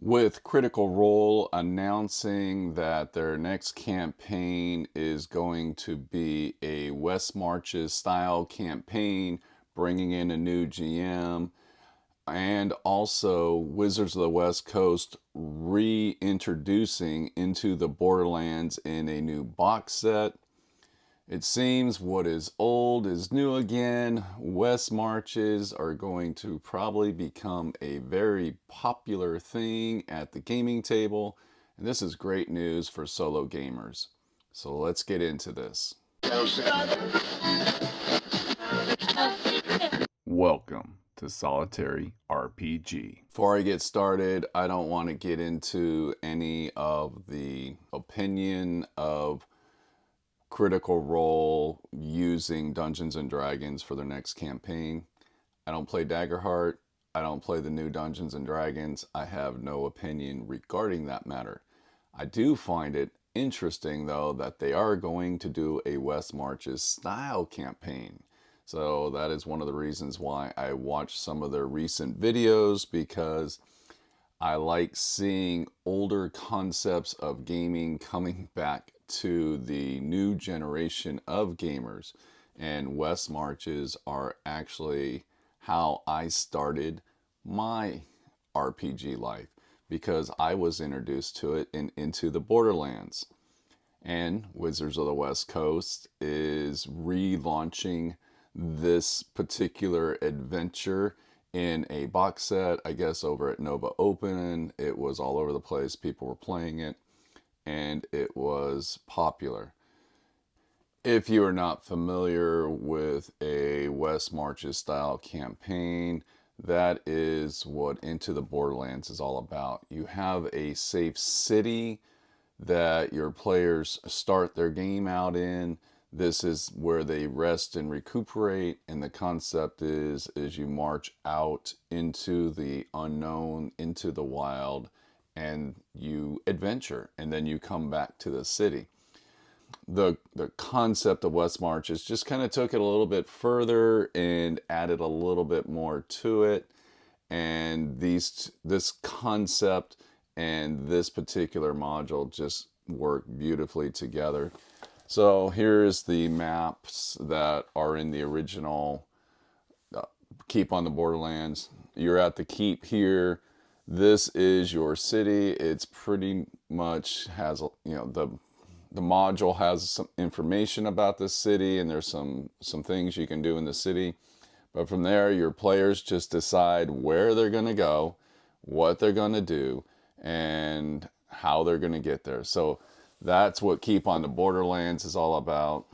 With Critical Role announcing that their next campaign is going to be a West Marches style campaign, bringing in a new GM, and also Wizards of the West Coast reintroducing into the Borderlands in a new box set. It seems what is old is new again. West marches are going to probably become a very popular thing at the gaming table, and this is great news for solo gamers. So let's get into this. Welcome to Solitary RPG. Before I get started, I don't want to get into any of the opinion of Critical Role using Dungeons and Dragons for their next campaign. I don't play Daggerheart. I don't play the new Dungeons and Dragons. I have no opinion regarding that matter. I do find it interesting, though, that they are going to do a West Marches style campaign. So that is one of the reasons why I watched some of their recent videos, because I like seeing older concepts of gaming coming back to the new generation of gamers. And West Marches are actually how I started my RPG life, because I was introduced to it in Into the Borderlands. And Wizards of the West Coast is relaunching this particular adventure in a box set, I guess, over at Nova Open. It was all over the place. People were playing it, and it was popular. If you are not familiar with a West Marches style campaign, that is what Into the Borderlands is all about. You have a safe city that your players start their game out in. This is where they rest and recuperate, and the concept is you march out into the unknown, into the wild, and you adventure, and then you come back to the city. The concept of West Marches just kind of took it a little bit further and added a little bit more to it. And this concept and this particular module just work beautifully together. So here's the maps that are in the original Keep on the Borderlands. You're at the keep here. This is your city. It's pretty much has, the module has some information about the city, and there's some things you can do in the city. But from there, your players just decide where they're going to go, what they're going to do, and how they're going to get there. So that's what Keep on the Borderlands is all about.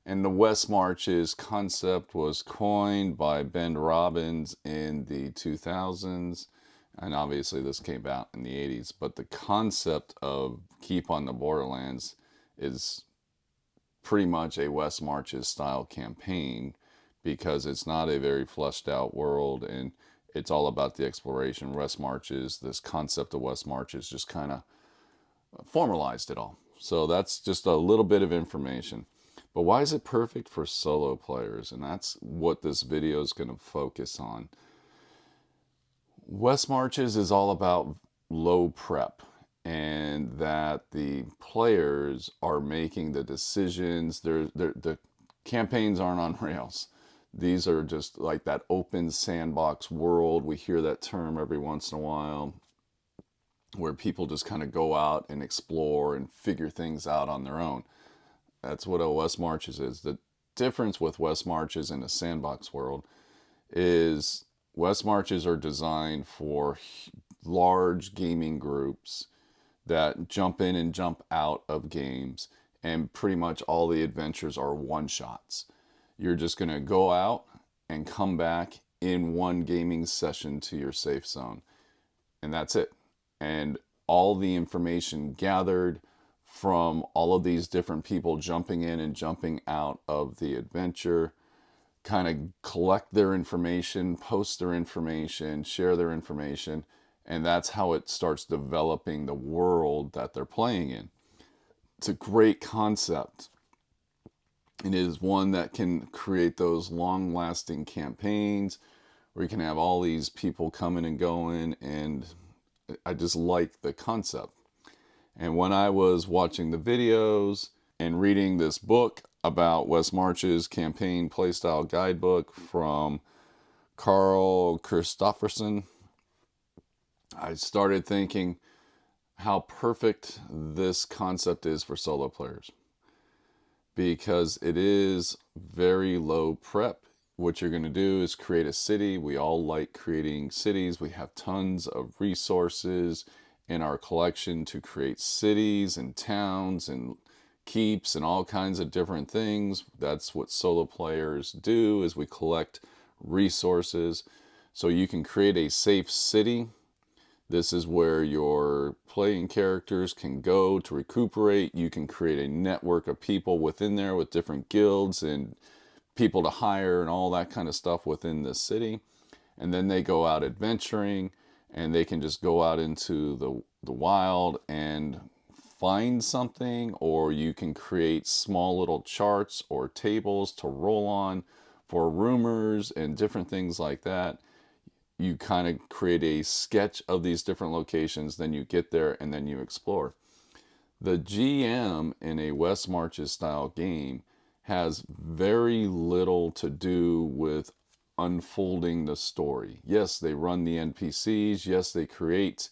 And the West Marches concept was coined by Ben Robbins in the 2000s. And obviously this came out in the 80s. But the concept of Keep on the Borderlands is pretty much a West Marches style campaign, because it's not a very fleshed out world, and it's all about the exploration. West Marches, this concept of West Marches just kind of formalized it all. So that's just a little bit of information. But why is it perfect for solo players? And that's what this video is going to focus on. West Marches is all about low prep, and that the players are making the decisions. The campaigns aren't on rails. These are just like that open sandbox world. We hear that term every once in a while, where people just kind of go out and explore and figure things out on their own. That's what a West Marches is. The difference with West Marches in a sandbox world is West Marches are designed for large gaming groups that jump in and jump out of games, and pretty much all the adventures are one shots. You're just going to go out and come back in one gaming session to your safe zone, and that's it. And all the information gathered from all of these different people jumping in and jumping out of the adventure, kind of collect their information, post their information, share their information, and that's how it starts developing the world that they're playing in. It's a great concept. It is one that can create those long-lasting campaigns where you can have all these people coming and going, and I just like the concept. And when I was watching the videos and reading this book about Wes March's campaign playstyle guidebook from Carl Christofferson, I started thinking how perfect this concept is for solo players, because it is very low prep. What you're going to do is create a city. We all like creating cities. We have tons of resources in our collection to create cities and towns and keeps and all kinds of different things. That's what solo players do, is we collect resources. So you can create a safe city. This is where your playing characters can go to recuperate. You can create a network of people within there with different guilds and people to hire and all that kind of stuff within the city. And then they go out adventuring, and they can just go out into the wild and find something, or you can create small little charts or tables to roll on for rumors and different things like that. You kind of create a sketch of these different locations, then you get there and then you explore. The GM in a Wes Marches style game has very little to do with unfolding the story. Yes, they run the NPCs, yes, they create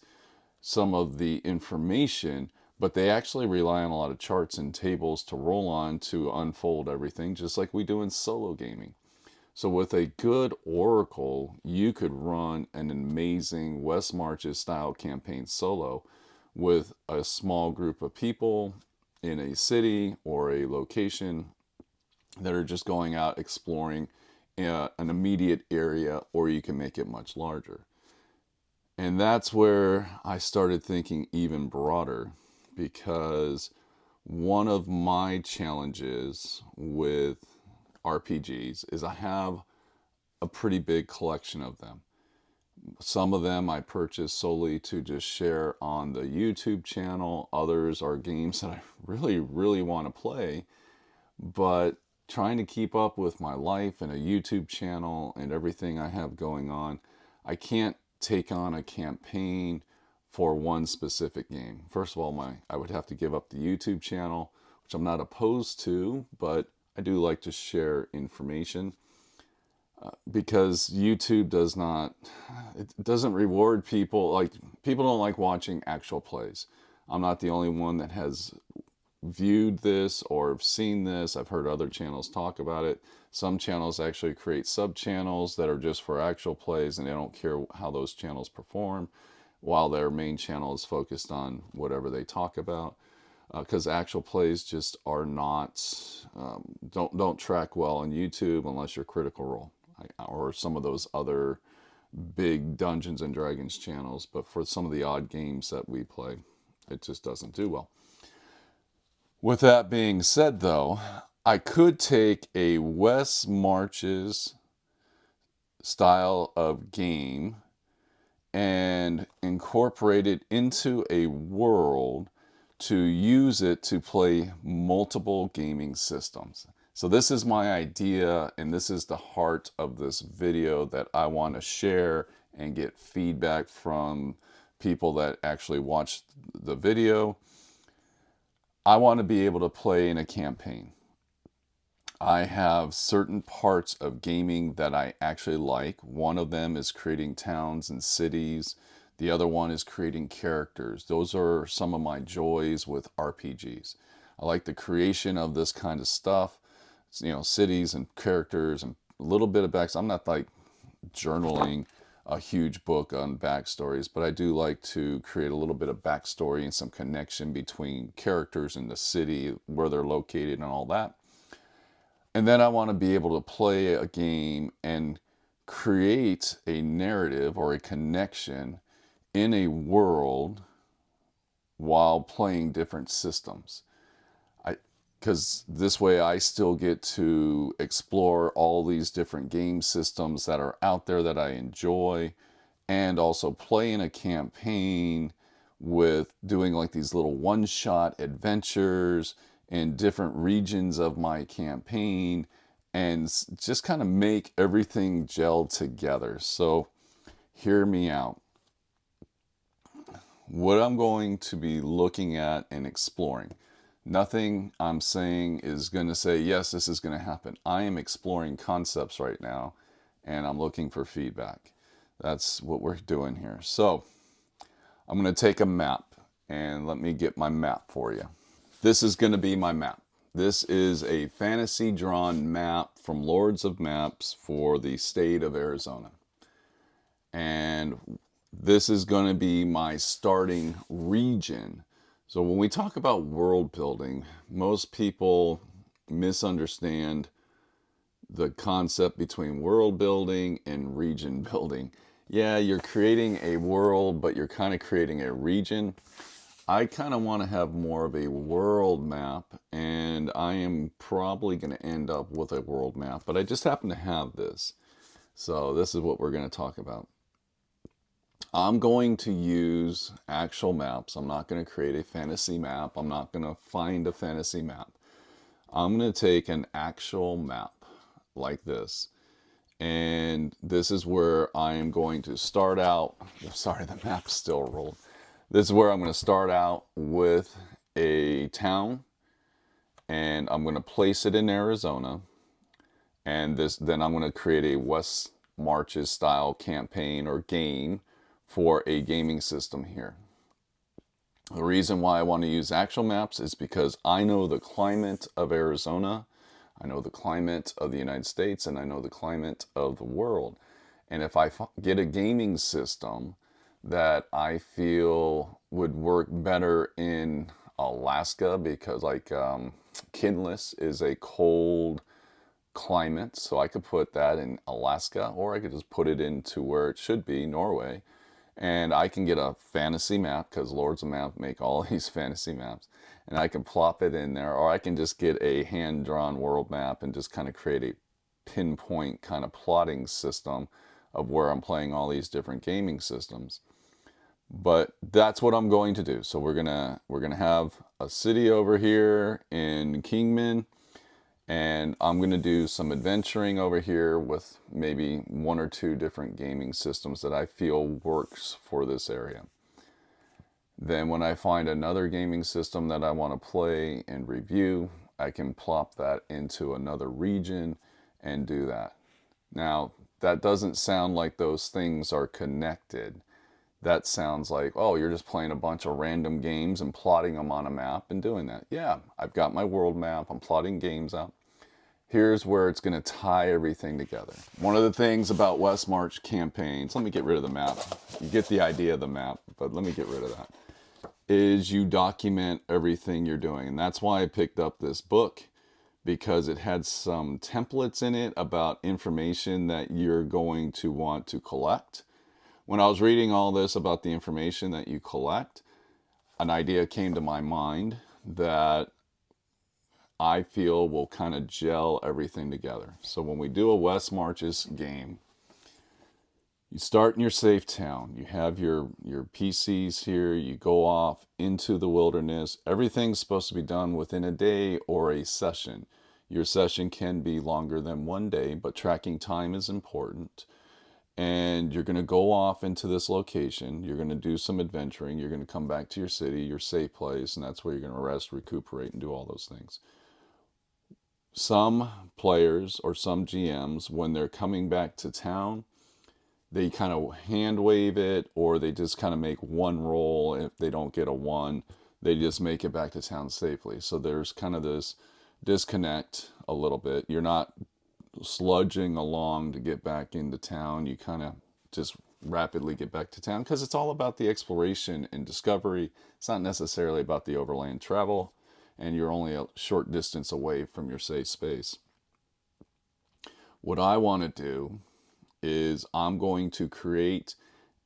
some of the information, but they actually rely on a lot of charts and tables to roll on to unfold everything, just like we do in solo gaming. So with a good oracle, you could run an amazing Wes Marches style campaign solo with a small group of people in a city or a location that are just going out exploring an immediate area, or you can make it much larger. And that's where I started thinking even broader, because one of my challenges with RPGs is I have a pretty big collection of them. Some of them I purchase solely to just share on the YouTube channel. Others are games that I really, really want to play, but trying to keep up with my life and a YouTube channel and everything I have going on, I can't take on a campaign for one specific game. First of all, I would have to give up the YouTube channel, which I'm not opposed to, but I do like to share information. Because YouTube doesn't reward people. Like, people don't like watching actual plays. I'm not the only one that has viewed this or seen this. I've heard other channels talk about it. Some channels actually create sub channels that are just for actual plays, and they don't care how those channels perform, while their main channel is focused on whatever they talk about. Because actual plays just are not, don't track well on YouTube unless you're Critical Role or some of those other big Dungeons and Dragons channels. But for some of the odd games that we play, it just doesn't do well. With that being said, though, I could take a Wes Marches style of game and incorporate it into a world to use it to play multiple gaming systems. So this is my idea, and this is the heart of this video that I want to share and get feedback from people that actually watch the video. I want to be able to play in a campaign. I have certain parts of gaming that I actually like. One of them is creating towns and cities. The other one is creating characters. Those are some of my joys with RPGs. I like the creation of this kind of stuff, cities and characters and a little bit of backstory. I'm not like journaling a huge book on backstories, but I do like to create a little bit of backstory and some connection between characters in the city, where they're located and all that. And then I want to be able to play a game and create a narrative or a connection in a world while playing different systems. Because this way I still get to explore all these different game systems that are out there that I enjoy, and also play in a campaign with doing like these little one-shot adventures in different regions of my campaign, and just kind of make everything gel together. So hear me out. what I'm going to be looking at and exploring. Nothing I'm saying is going to say, yes, this is going to happen. I am exploring concepts right now and I'm looking for feedback. That's what we're doing here. So I'm going to take a map and let me get my map for you. This is going to be my map. This is a fantasy drawn map from Lords of Maps for the state of Arizona. And this is going to be my starting region. So when we talk about world building, most people misunderstand the concept between world building and region building. Yeah, you're creating a world, but you're kind of creating a region. I kind of want to have more of a world map, and I am probably going to end up with a world map, but I just happen to have this. So this is what we're going to talk about. I'm going to use actual maps. I'm not going to create a fantasy map. I'm not going to find a fantasy map. I'm going to take an actual map like this. And this is where I am going to start out. Sorry, the map's still rolled. This is where I'm going to start out with a town. And I'm going to place it in Arizona. And then I'm going to create a West Marches style campaign or game for a gaming system here. The reason why I want to use actual maps is because I know the climate of Arizona, I know the climate of the United States, and I know the climate of the world. And if I get a gaming system that I feel would work better in Alaska, because Kinless is a cold climate, so I could put that in Alaska, or I could just put it into where it should be, Norway, and I can get a fantasy map, because Lords of Map make all these fantasy maps, and I can plop it in there, or I can just get a hand-drawn world map and just kind of create a pinpoint kind of plotting system of where I'm playing all these different gaming systems. But that's what I'm going to do. So we're gonna have a city over here in Kingman, and I'm going to do some adventuring over here with maybe one or two different gaming systems that I feel works for this area. Then when I find another gaming system that I want to play and review, I can plop that into another region and do that. Now, that doesn't sound like those things are connected. That sounds like, oh, you're just playing a bunch of random games and plotting them on a map and doing that. Yeah, I've got my world map. I'm plotting games out. Here's where it's going to tie everything together. One of the things about West March campaigns, let me get rid of the map. You get the idea of the map, but let me get rid of that, is you document everything you're doing. And that's why I picked up this book, because it had some templates in it about information that you're going to want to collect. When I was reading all this about the information that you collect, an idea came to my mind that I feel will kind of gel everything together. So when we do a West Marches game, you start in your safe town. You have your PCs here. You go off into the wilderness. Everything's supposed to be done within a day or a session. Your session can be longer than one day, but tracking time is important. And you're going to go off into this location. You're going to do some adventuring. You're going to come back to your city, your safe place, and that's where you're going to rest, recuperate, and do all those things. Some players or some GMs, when they're coming back to town, they kind of hand wave it, or they just kind of make one roll. If they don't get a one, they just make it back to town safely. So there's kind of this disconnect a little bit. You're not sludging along to get back into town. You kind of just rapidly get back to town, because it's all about the exploration and discovery. It's not necessarily about the overland travel, and you're only a short distance away from your safe space. What I want to do is I'm going to create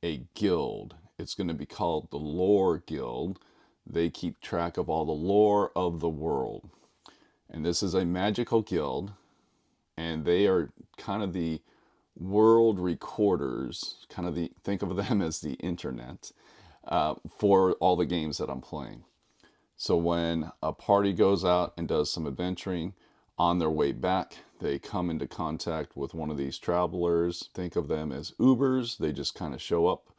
a guild. It's going to be called the Lore Guild. They keep track of all the lore of the world. And this is a magical guild, and they are kind of the world recorders, think of them as the internet, for all the games that I'm playing. So when a party goes out and does some adventuring, on their way back, they come into contact with one of these travelers. Think of them as Ubers. They just kind of show up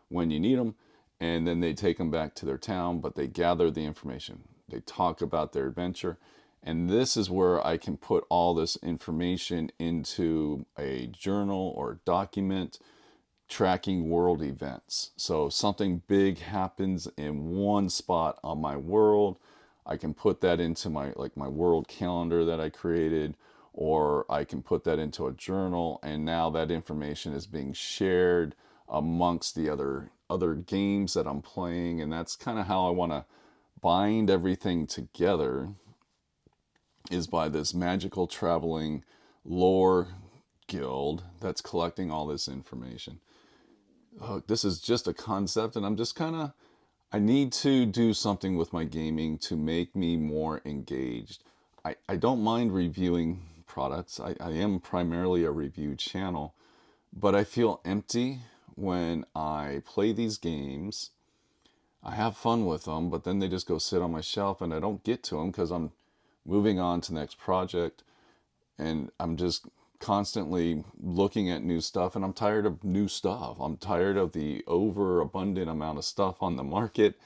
when you need them. and then they take them back to their town, but they gather the information. They talk about their adventure. And this is where I can put all this information into a journal or document tracking world events. So something big happens in one spot on my world, I can put that into my world calendar that I created, or I can put that into a journal, and now that information is being shared amongst the other games that I'm playing. And that's kind of how I want to bind everything together, is by this magical traveling lore guild that's collecting all this information. This is just a concept, and I'm just kind of, I need to do something with my gaming to make me more engaged. I don't mind reviewing products. I am primarily a review channel, but I feel empty when I play these games. I have fun with them, but then they just go sit on my shelf and I don't get to them because I'm moving on to the next project, and I'm just constantly looking at new stuff, and I'm tired of new stuff. I'm tired of the overabundant amount of stuff on the market,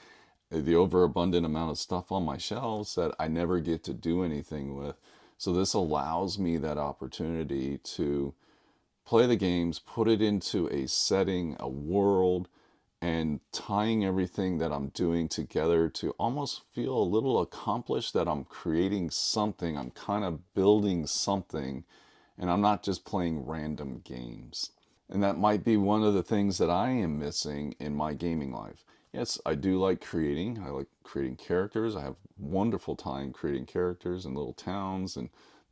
the overabundant amount of stuff on my shelves that I never get to do anything with. So this allows me that opportunity to play the games, put it into a setting, a world, and tying everything that I'm doing together to almost feel a little accomplished, that I'm creating something, I'm kind of building something, and I'm not just playing random games. And that might be one of the things that I am missing in my gaming life. Yes, I do like creating. I like creating characters. I have wonderful time creating characters and little towns and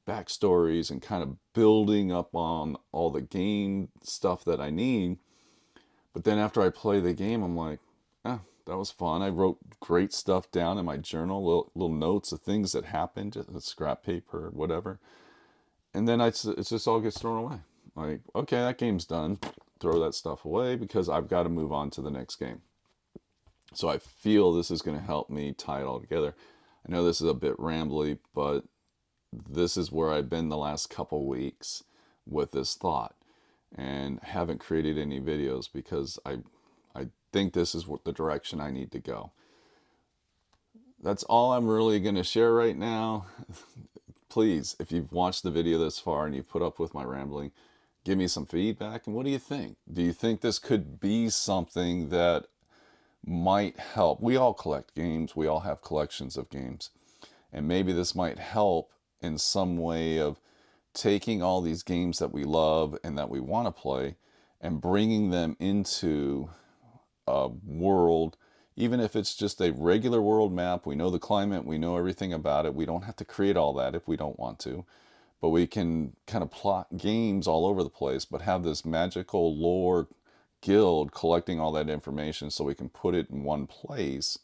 backstories and kind of building up on all the game stuff that I need. But then after I play the game, I'm like, ah, that was fun. I wrote great stuff down in my journal, little notes of things that happened, just scrap paper or whatever. And then it just all gets thrown away. Like, okay, that game's done. Throw that stuff away because I've got to move on to the next game. So I feel this is going to help me tie it all together. I know this is a bit rambly, but this is where I've been the last couple weeks with this thought, and haven't created any videos because I think this is what the direction I need to go. That's all I'm really going to share right now. Please, if you've watched the video this far and you've put up with my rambling, give me some feedback. And what do you think? Do you think this could be something that might help? We all collect games. We all have collections of games. And maybe this might help in some way of taking all these games that we love and that we want to play and bringing them into a world, even if it's just a regular world map. We know the climate, we know everything about it. We don't have to create all that if we don't want to, but we can kind of plot games all over the place, but have this magical lore guild collecting all that information so we can put it in one place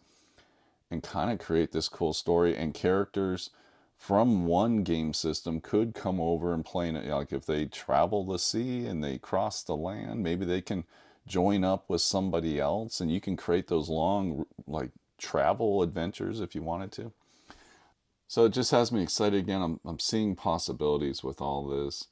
and kind of create this cool story. And characters from one game system could come over and play in it. Like if they travel the sea and they cross the land, maybe they can join up with somebody else, and you can create those long like travel adventures if you wanted to. So it just has me excited again. I'm seeing possibilities with all this,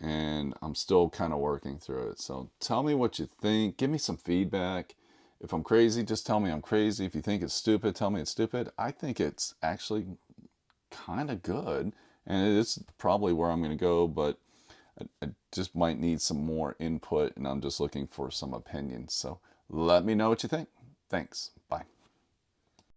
and I'm still kind of working through it. So tell me what you think. Give me some feedback. If I'm crazy, just tell me I'm crazy. If you think it's stupid, tell me it's stupid. I think it's actually kind of good, and it's probably where I'm going to go, but I just might need some more input, and I'm just looking for some opinions. So let me know what you think. Thanks. Bye.